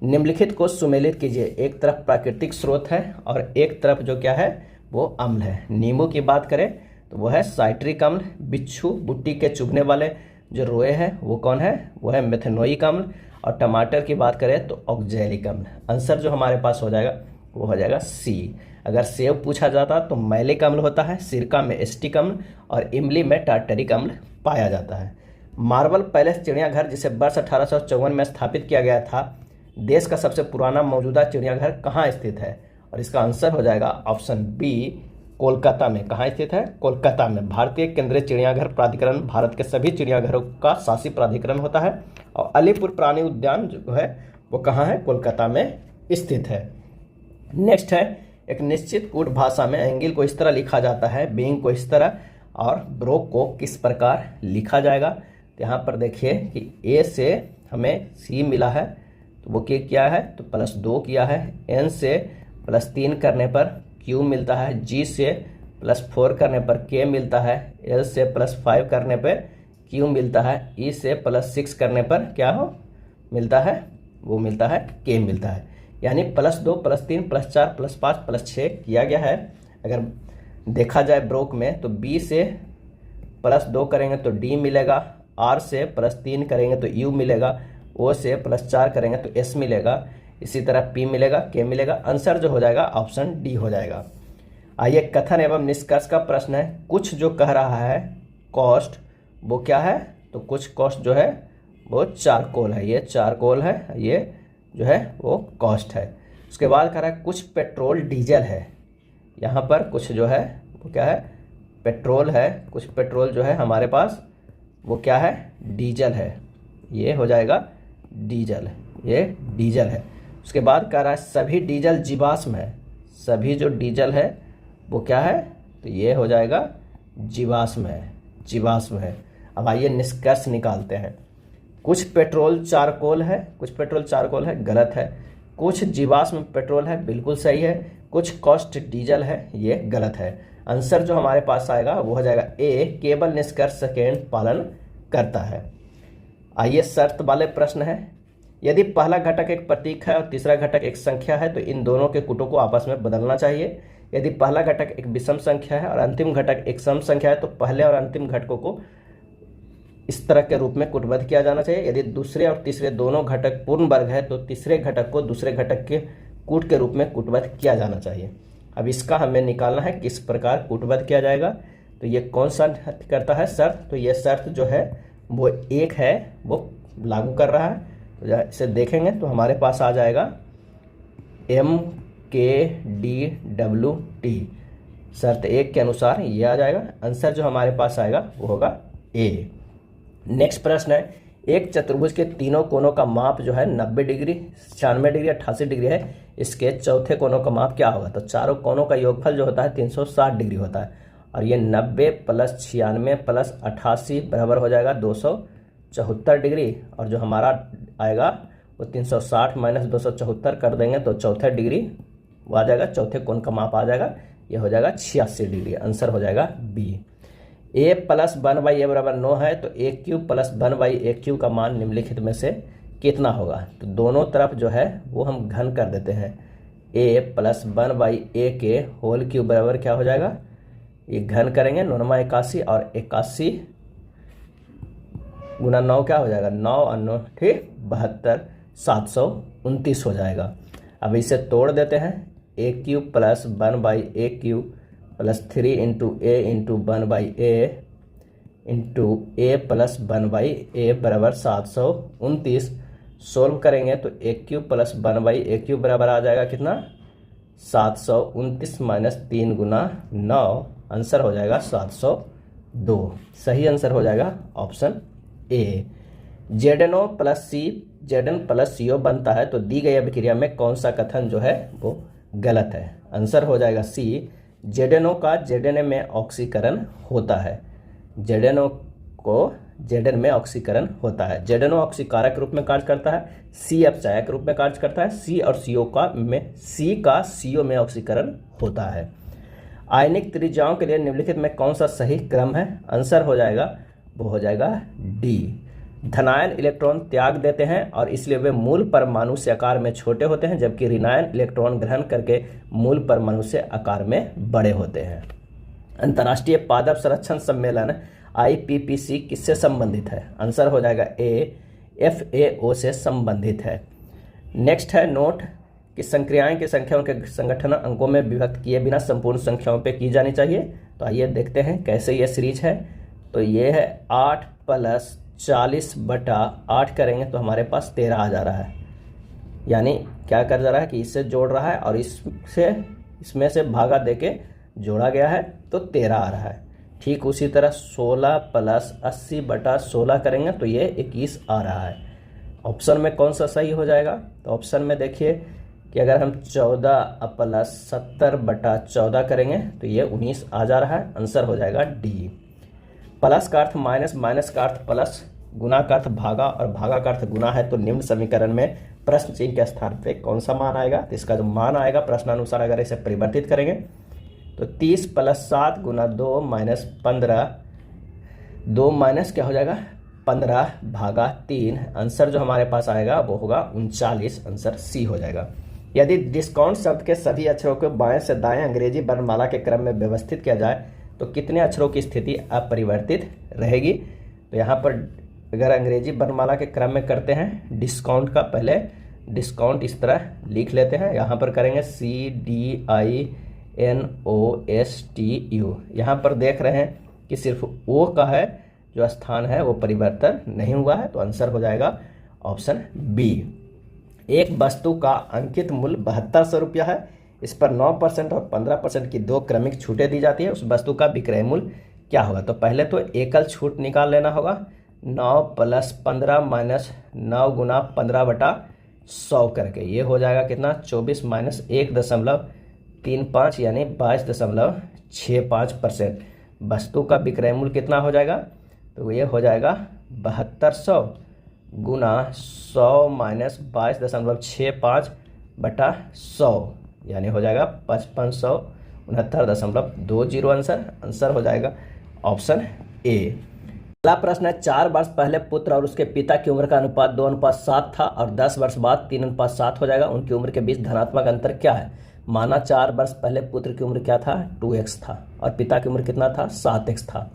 निम्नलिखित को सुमेलित कीजिए। एक तरफ प्राकृतिक स्रोत है और एक तरफ जो क्या है वो अम्ल है। नींबू की बात करें तो वो है साइट्रिक अम्ल। बिच्छू बुट्टी के चुभने वाले जो रोए हैं वो कौन है, वो है मेथनोइक अम्ल। और टमाटर की बात करें तो ऑक्जेलिक अम्ल। आंसर जो हमारे पास हो जाएगा वो हो जाएगा सी। अगर सेब पूछा जाता तो मैलिक अम्ल होता है, सिरका में एस्टिक अम्ल और इमली में टार्टरिक अम्ल पाया जाता है। मार्बल पैलेस चिड़ियाघर जिसे वर्ष 1854 में स्थापित किया गया था, देश का सबसे पुराना मौजूदा चिड़ियाघर कहाँ स्थित है, और इसका आंसर हो जाएगा ऑप्शन बी, कोलकाता में। कहाँ स्थित है, कोलकाता में। भारतीय केंद्रीय चिड़ियाघर प्राधिकरण भारत के सभी चिड़ियाघरों का शासी प्राधिकरण होता है, और अलीपुर प्राणी उद्यान जो है वो कहाँ है, कोलकाता में स्थित है। नेक्स्ट है, एक निश्चित कूट भाषा में एंगल को इस तरह लिखा जाता है, बीइंग को इस तरह, और ब्रोक को किस प्रकार लिखा जाएगा। तो यहाँ पर देखिए कि ए से हमें सी मिला है तो वो क्या है, तो +2 किया है। एन से +3 करने पर क्यू मिलता है। जी से +4 करने पर के मिलता है। एल से +5 करने पर क्यू मिलता है। ई से +6 करने पर क्या हो मिलता है, वो मिलता है के मिलता है। यानी +2 +3 +4 +5 +6 किया गया है। अगर देखा जाए ब्रोक में तो बी से +2 करेंगे तो डी मिलेगा, आर से +3 करेंगे तो यू मिलेगा, ओ से +4 करेंगे तो एस मिलेगा, इसी तरह पी मिलेगा, के मिलेगा। आंसर जो हो जाएगा ऑप्शन डी हो जाएगा। आइए कथन एवं निष्कर्ष का प्रश्न है। कुछ जो कह रहा है कॉस्ट, वो क्या है, तो कुछ कॉस्ट जो है वो चारकोल है, ये चारकोल है, ये जो है वो कॉस्ट है। उसके बाद कह रहा है कुछ पेट्रोल डीजल है। यहाँ पर कुछ जो है वो क्या है, पेट्रोल है। कुछ पेट्रोल जो है हमारे पास वो क्या है, डीजल है। ये हो जाएगा डीजल, ये डीजल है। उसके बाद कह रहा है सभी डीजल जीवाश्म है। सभी जो डीजल है वो क्या है, तो ये हो जाएगा जीवाश्म है, जीवाश्म है। अब आइए निष्कर्ष निकालते हैं। कुछ पेट्रोल चारकोल है, कुछ पेट्रोल चारकोल है, गलत है। कुछ जीवाश्म पेट्रोल है, बिल्कुल सही है। कुछ कॉस्ट डीजल है, ये गलत है। आंसर जो हमारे पास आएगा वो हो जाएगा ए, केवल निष्कर्ष सेकेंड पालन करता है। आइए शर्त वाले प्रश्न है। यदि पहला घटक एक प्रतीक है और तीसरा घटक एक संख्या है तो इन दोनों के कूटों को आपस में बदलना चाहिए। यदि पहला घटक एक विषम संख्या है और अंतिम घटक एक सम संख्या है तो पहले और अंतिम घटकों को इस तरह के रूप में कूटबद्ध किया जाना चाहिए। यदि दूसरे और तीसरे दोनों घटक पूर्ण वर्ग है तो तीसरे घटक को दूसरे घटक के कूट के रूप में कूटबद्ध किया जाना चाहिए। अब इसका हमें निकालना है किस प्रकार कूटबद्ध किया जाएगा। तो ये कौन सा करता है शर्त, तो ये शर्त जो है वो एक है, वो लागू कर रहा है। तो इसे देखेंगे तो हमारे पास आ जाएगा MKDWT। शर्त एक के अनुसार ये आ जाएगा। आंसर जो हमारे पास आएगा वो होगा ए। नेक्स्ट प्रश्न है, एक चतुर्भुज के तीनों कोनों का माप जो है 90 डिग्री, 96 डिग्री, 88 डिग्री है। इसके चौथे कोनों का माप क्या होगा, तो चारों कोनों का योगफल जो होता है 360 डिग्री होता है। और ये 90 + 96 + 88 बराबर हो जाएगा 274 डिग्री। और जो हमारा आएगा वो 360 - 274 कर देंगे तो चौथे डिग्री वो आ जाएगा, चौथे कोण का माप आ जाएगा, ये हो जाएगा 86 डिग्री। आंसर हो जाएगा बी। a + 1/a बराबर 9 है तो a³ + 1/a³ का मान निम्नलिखित में से कितना होगा। तो दोनों तरफ जो है वो हम घन कर देते हैं। a + 1/a के होल क्यूब बराबर क्या हो जाएगा, ये घन करेंगे 9 × 81 और 81 गुना 9 क्या हो जाएगा, 9 और 9 ठीक 72, 729 हो जाएगा। अब इसे तोड़ देते हैं, a cube plus 1/a³ plus 3 into a into 1/a into a plus 1/a बराबर 729। सोल्व करेंगे तो ए क्यूब प्लस 1/a³ बराबर आ जाएगा कितना, 729 माइनस 3 गुना 9, आंसर हो जाएगा 702। सही आंसर हो जाएगा option A. ZnO plus C Zn plus CO बनता है तो दी गई अभिक्रिया में कौन सा कथन जो है वो गलत है। आंसर हो जाएगा सी, ZnO का Zn में ऑक्सीकरण होता है। ZnO को Zn में ऑक्सीकरण होता है। ZnO ऑक्सीकारक रूप में कार्य करता है, C अपचायक रूप में कार्य करता है, C और CO का CO में ऑक्सीकरण होता है। आयनिक त्रिज्याओं के लिए निम्नलिखित में कौन सा सही क्रम है। आंसर हो जाएगा वो हो जाएगा डी। धनायन इलेक्ट्रॉन त्याग देते हैं और इसलिए वे मूल परमाणु से आकार में छोटे होते हैं, जबकि ऋणायन इलेक्ट्रॉन ग्रहण करके मूल परमाणु से आकार में बड़े होते हैं। अंतर्राष्ट्रीय पादप संरक्षण सम्मेलन IPPC किससे संबंधित है। आंसर हो जाएगा ए, FAO से संबंधित है। नेक्स्ट है नोट कि संक्रियाएं की संख्या उनके संगठन अंकों में विभक्त किए बिना संपूर्ण संख्याओं पे की जानी चाहिए। तो आइए देखते हैं कैसे ये सीरीज है। तो ये है 8 + 40/8 करेंगे तो हमारे पास 13 आ जा रहा है। यानी क्या कर जा रहा है कि इससे जोड़ रहा है और इसमें से भागा देके जोड़ा गया है तो 13 आ रहा है। ठीक उसी तरह 16 + 80/16 करेंगे तो ये 21 आ रहा है। ऑप्शन में कौन सा सही हो जाएगा। तो ऑप्शन में देखिए कि अगर हम 14 + 70/14 करेंगे तो ये 19 आ जा रहा है। आंसर हो जाएगा डी। प्लस का अर्थ माइनस, माइनस का अर्थ प्लस, गुना का अर्थ भागा और भागा का अर्थ गुना है। तो निम्न समीकरण में प्रश्न चिन्ह के स्थान पे कौन सा मान आएगा। तो इसका जो मान आएगा प्रश्नानुसार अगर इसे परिवर्तित करेंगे तो 30 + 7 गुना 2 माइनस 15, 2 माइनस क्या हो जाएगा 15 भागा 3। आंसर जो हमारे पास आएगा वो होगा 39। आंसर सी हो जाएगा। यदि डिस्काउंट शब्द के सभी अक्षरों को बाएं से दाएं अंग्रेजी वर्णमाला के क्रम में व्यवस्थित किया जाए तो कितने अक्षरों की स्थिति अपरिवर्तित रहेगी। तो यहाँ पर अगर अंग्रेजी वर्णमाला के क्रम में करते हैं डिस्काउंट का, पहले डिस्काउंट इस तरह लिख लेते हैं। यहाँ पर करेंगे CDINOSTU। यहाँ पर देख रहे हैं कि सिर्फ ओ का है जो स्थान है वो परिवर्तन नहीं हुआ है। तो आंसर हो जाएगा ऑप्शन बी। एक वस्तु का अंकित मूल्य 7200 रुपया है। इस पर 9% और 15% की 2 क्रमिक छूटें दी जाती है। उस वस्तु का विक्रय मूल्य क्या होगा। तो पहले तो एकल छूट निकाल लेना होगा। 9 + 15 माइनस 9 गुना 15/100 करके ये हो जाएगा कितना 24 माइनस 1.35 यानी 22.65%। वस्तु का विक्रय मूल्य कितना हो जाएगा। तो ये हो जाएगा 7200 गुना 100 माइनस 22.65/100 यानी हो जाएगा 5569.20। आंसर हो जाएगा ऑप्शन ए। अगला प्रश्न है 4 वर्ष पहले पुत्र और उसके पिता की उम्र का अनुपात 2:7 था और 10 वर्ष बाद 3:7 हो जाएगा। उनकी उम्र के बीच धनात्मक अंतर क्या है। माना 4 वर्ष पहले पुत्र की उम्र क्या था 2x था और पिता की उम्र कितना था 7x था।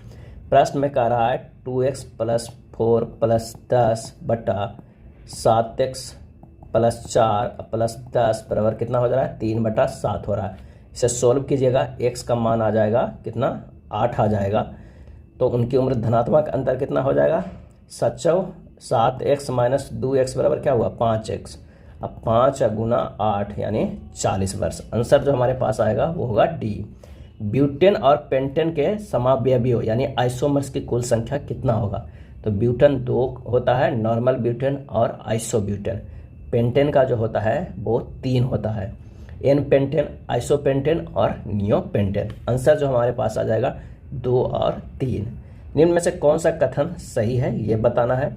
प्रश्न में कह रहा है 2x + 4 + 10 बटा 7x + 4 + 10 बराबर कितना हो जा रहा है 3/7 हो रहा है। इसे सोल्व कीजिएगा, x का मान आ जाएगा कितना 8 आ जाएगा। तो उनकी उम्र धनात्मक अंतर कितना हो जाएगा 7x माइनस 2x बराबर क्या हुआ 5x। अब 5 गुना 8 यानी 40 वर्ष। आंसर जो हमारे पास आएगा वो होगा डी। ब्यूटेन और पेंटेन के समावयवियों यानी आइसोमर्स की कुल संख्या कितना होगा। तो ब्यूटेन 2 होता है, नॉर्मल ब्यूटेन और आइसोब्यूटेन। पेंटेन का जो होता है वो 3 होता है, एन पेंटेन, आइसोपेंटेन और नियोपेंटेन। आंसर जो हमारे पास आ जाएगा 2 और 3। निम्न में से कौन सा कथन सही है ये बताना है।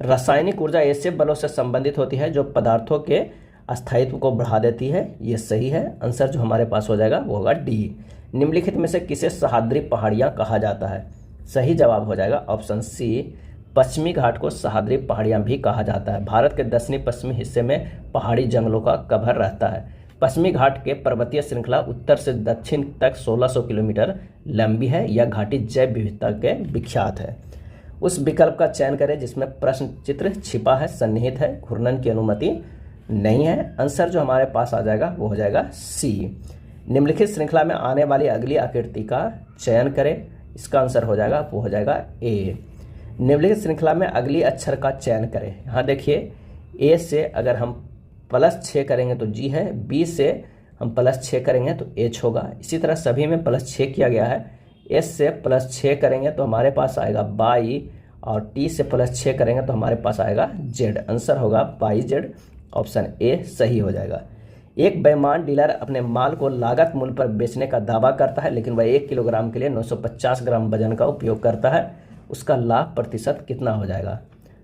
रासायनिक ऊर्जा ऐसे बलों से संबंधित होती है जो पदार्थों के अस्थायित्व को बढ़ा देती है, ये सही है। आंसर जो हमारे पास हो जाएगा वो होगा डी। निम्नलिखित में से किसे सह्याद्री पहाड़ियाँ कहा जाता है। सही जवाब हो जाएगा ऑप्शन सी, पश्चिमी घाट को सह्याद्री पहाड़ियाँ भी कहा जाता है। भारत के दक्षिणी पश्चिमी हिस्से में पहाड़ी जंगलों का कवर रहता है। पश्चिमी घाट के पर्वतीय श्रृंखला उत्तर से दक्षिण तक 1600 किलोमीटर लंबी है। यह घाटी जैव विविधता के विख्यात है। उस विकल्प का चयन करें जिसमें प्रश्न चित्र छिपा है, सन्निहित है, घूर्णन की अनुमति नहीं है। आंसर जो हमारे पास आ जाएगा वो हो जाएगा सी। निम्नलिखित श्रृंखला में आने वाली अगली आकृति का चयन करें, इसका आंसर हो जाएगा वो हो जाएगा ए। निम्नलिखित श्रृंखला में अगली अक्षर का चयन करें। यहाँ देखिए ए से अगर हम +6 करेंगे तो जी है, बी से हम +6 करेंगे तो एच होगा। इसी तरह सभी में +6 किया गया है। एस से +6 करेंगे तो हमारे पास आएगा बाई, और टी से +6 करेंगे तो हमारे पास आएगा जेड। आंसर होगा बाई जेड, ऑप्शन ए सही हो जाएगा। एक बेईमान डीलर अपने माल को लागत मूल्य पर बेचने का दावा करता है, लेकिन वह 1 किलोग्राम के लिए 950 ग्राम वजन का उपयोग करता है। उसका लाभ प्रतिशत कितना हो जाएगा?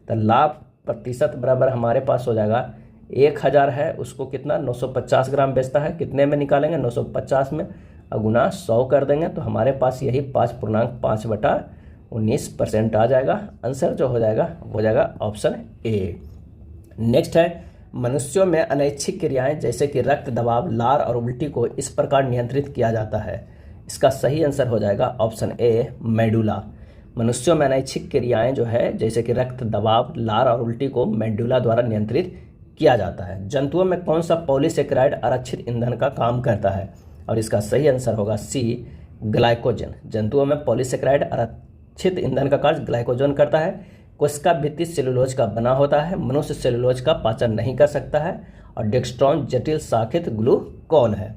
तो लाभ प्रतिशत बराबर हमारे पास हो जाएगा 1000 है, उसको कितना 950 ग्राम बेचता है, कितने में निकालेंगे 950 में, और गुना 100 कर देंगे तो हमारे पास यही 5.5/19% आ जाएगा। आंसर जो हो जाएगा वो हो जाएगा ऑप्शन ए। नेक्स्ट है, मनुष्यों में अनैच्छिक क्रियाएं जैसे कि रक्त दबाव, लार और उल्टी को इस प्रकार नियंत्रित किया जाता है। इसका सही आंसर हो जाएगा ऑप्शन ए मेडुला। मनुष्यों में अनैच्छिक क्रियाएं जो है जैसे कि रक्त दबाव, लार और उल्टी को मेडुला द्वारा नियंत्रित किया जाता है। जंतुओं में कौन सा पॉलीसेकेराइड आरक्षित ईंधन का काम करता है? और इसका सही आंसर होगा सी ग्लाइकोजन। जंतुओं में पॉलीसेकेराइड आरक्षित ईंधन का कार्य ग्लाइकोजन करता है। कोशिका भित्ति सेलुलोज का बना होता है। मनुष्य सेलुलोज का पाचन नहीं कर सकता है। और डेक्स्ट्रॉन जटिल शाखित ग्लूकोन है।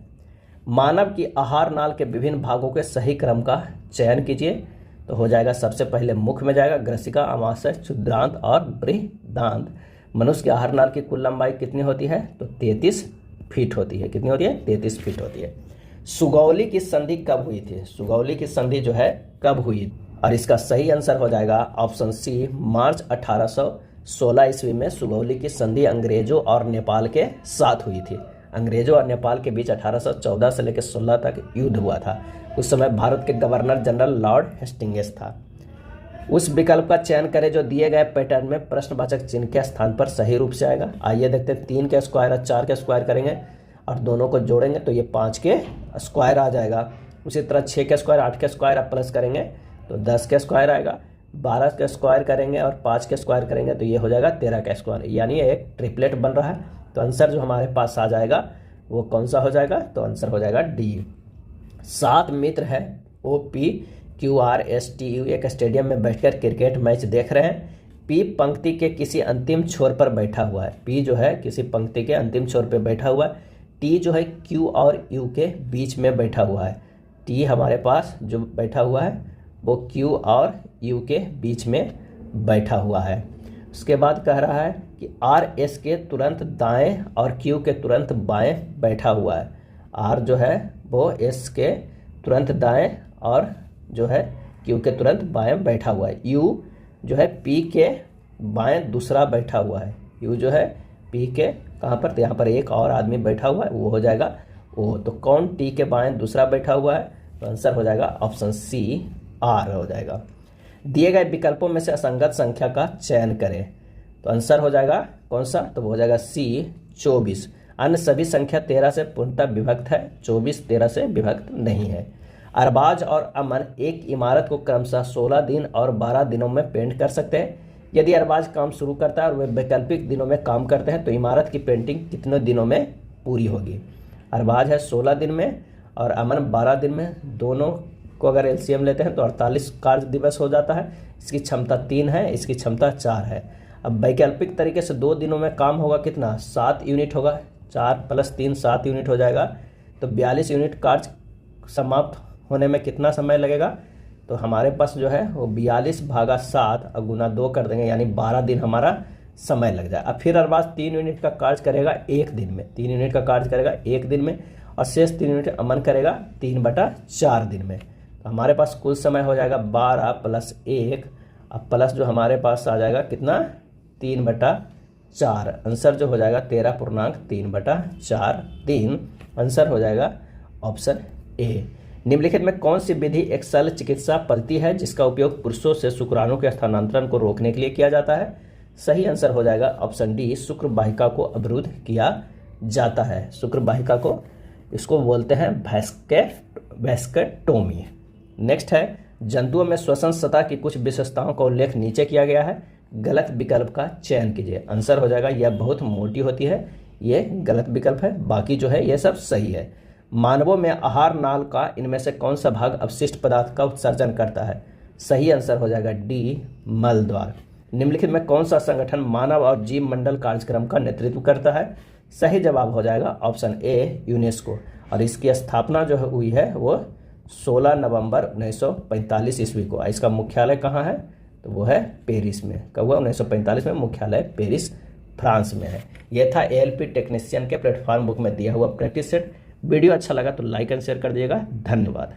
मानव की आहार नाल के विभिन्न भागों के सही क्रम का चयन कीजिए। तो हो जाएगा सबसे पहले मुख में जाएगा, ग्रसिका, अमाशय, क्षुद्रांत और बृहदांत। मनुष्य की आहार नाल की कुल लंबाई कितनी होती है? तो 33 फीट होती है। कितनी होती है? 33 फीट होती है। सुगौली की संधि कब हुई थी? सुगौली की संधि जो है कब हुई? और इसका सही आंसर हो जाएगा ऑप्शन सी मार्च 1816 ईस्वी में सुगौली की संधि अंग्रेजों और नेपाल के साथ हुई थी। अंग्रेजों और नेपाल के बीच 1814 से लेकर 16 तक युद्ध हुआ था। उस समय भारत के गवर्नर जनरल लॉर्ड हेस्टिंग्स था। उस विकल्प का चयन करें जो दिए गए पैटर्न में प्रश्नवाचक चिन्ह के स्थान पर सही रूप से आएगा। आइए देखते हैं, 3 के स्क्वायर और 4 के स्क्वायर करेंगे और दोनों को जोड़ेंगे तो ये 5 के स्क्वायर आ जाएगा। उसी तरह 6 के स्क्वायर, 8 के स्क्वायर आप प्लस करेंगे तो 10 के स्क्वायर आएगा। 12 के स्क्वायर करेंगे और 5 के स्क्वायर करेंगे तो ये हो जाएगा 13 का स्क्वायर, यानी एक ट्रिपलेट बन रहा है। तो आंसर जो हमारे पास आ जाएगा वो कौन सा हो जाएगा? तो आंसर हो जाएगा डी। 7 मित्र है OPQRSTU एक स्टेडियम में बैठकर क्रिकेट मैच देख रहे हैं। पी पंक्ति के किसी अंतिम छोर पर बैठा हुआ है। पी जो है किसी पंक्ति के अंतिम छोर पर बैठा हुआ है। टी जो है क्यू और यू के बीच में बैठा हुआ है। टी हमारे पास जो बैठा हुआ है वो क्यू और यू के बीच में बैठा हुआ है। उसके बाद कह रहा है कि आर एस के तुरंत दाएं और क्यू के तुरंत बाएं बैठा हुआ है। आर जो है वो एस के तुरंत दाएं और जो है क्यू के तुरंत बाएं बैठा हुआ है। यू जो है पी के बाएं दूसरा बैठा हुआ है। यू जो है पी के कहाँ पर? तो यहाँ पर एक और आदमी बैठा हुआ है, वो हो जाएगा ओ। तो कौन टी के बाएं दूसरा बैठा हुआ है? तो आंसर हो जाएगा ऑप्शन सी आर हो जाएगा। दिए गए विकल्पों में से असंगत संख्या का चयन करें। तो आंसर हो जाएगा कौन सा? तो वो हो जाएगा सी 24। अन्य सभी संख्या 13 से पूर्णतः विभक्त है, 24 13 से विभक्त नहीं है। अरबाज और अमन एक इमारत को क्रमशः 16 दिन और 12 दिनों में पेंट कर सकते हैं। यदि अरबाज काम शुरू करता है और वे वैकल्पिक दिनों में काम करते हैं तो इमारत की पेंटिंग कितने दिनों में पूरी होगी? अरबाज है 16 दिन में और अमन 12 दिन में। दोनों को अगर एलसीएम लेते हैं तो 48 कार्य दिवस हो जाता है। इसकी क्षमता 3 है, इसकी क्षमता 4 है। अब वैकल्पिक तरीके से 2 दिनों में काम होगा कितना? 7 यूनिट होगा। 4 + 3 7 यूनिट हो जाएगा। तो 42 यूनिट कार्य समाप्त होने में कितना समय लगेगा? तो हमारे पास जो है वो 42/7 और गुना 2 कर देंगे, यानी 12 दिन हमारा समय लग जाए। अब फिर अरबाज 3 यूनिट का कार्य करेगा 1 दिन में। 3 यूनिट का कार्य करेगा 1 दिन में और शेष 3 यूनिट अमन करेगा 3/4 दिन में। तो हमारे पास कुल समय हो जाएगा 12 + 1 अब प्लस जो हमारे पास आ जाएगा कितना? 3/4। आंसर जो हो जाएगा 13.3/4 3। आंसर हो जाएगा ऑप्शन ए। निम्नलिखित में कौन सी विधि एक शल्य चिकित्सा पद्धति है जिसका उपयोग पुरुषों से शुक्राणु के स्थानांतरण को रोकने के लिए किया जाता है? सही आंसर हो जाएगा ऑप्शन डी, शुक्र वाहिका को अवरुद्ध किया जाता है। शुक्र वाहिका को इसको बोलते हैं वैस्केक्टोमी। नेक्स्ट है, जंतुओं में श्वसन सतह की कुछ विशेषताओं का उल्लेख नीचे किया गया है, गलत विकल्प का चयन कीजिए। आंसर हो जाएगा यह बहुत मोटी होती है, ये गलत विकल्प है, बाकी जो है ये सब सही है। मानवों में आहार नाल का इनमें से कौन सा भाग अपशिष्ट पदार्थ का उत्सर्जन करता है? सही आंसर हो जाएगा डी, मल द्वार। निम्नलिखित में कौन सा संगठन मानव और जीव मंडल कार्यक्रम का नेतृत्व करता है? सही जवाब हो जाएगा ऑप्शन ए, यूनेस्को। और इसकी स्थापना जो हुई है वो 16 नवंबर 1945 ईस्वी को। इसका मुख्यालय कहाँ है? तो वो है पेरिस में। कब हुआ? 1945 में। मुख्यालय पेरिस, फ्रांस में है। यह था एएलपी टेक्नीशियन के प्लेटफॉर्म बुक में दिया हुआ प्रैक्टिस सेट। वीडियो अच्छा लगा तो लाइक एंड शेयर कर दीजिएगा। धन्यवाद।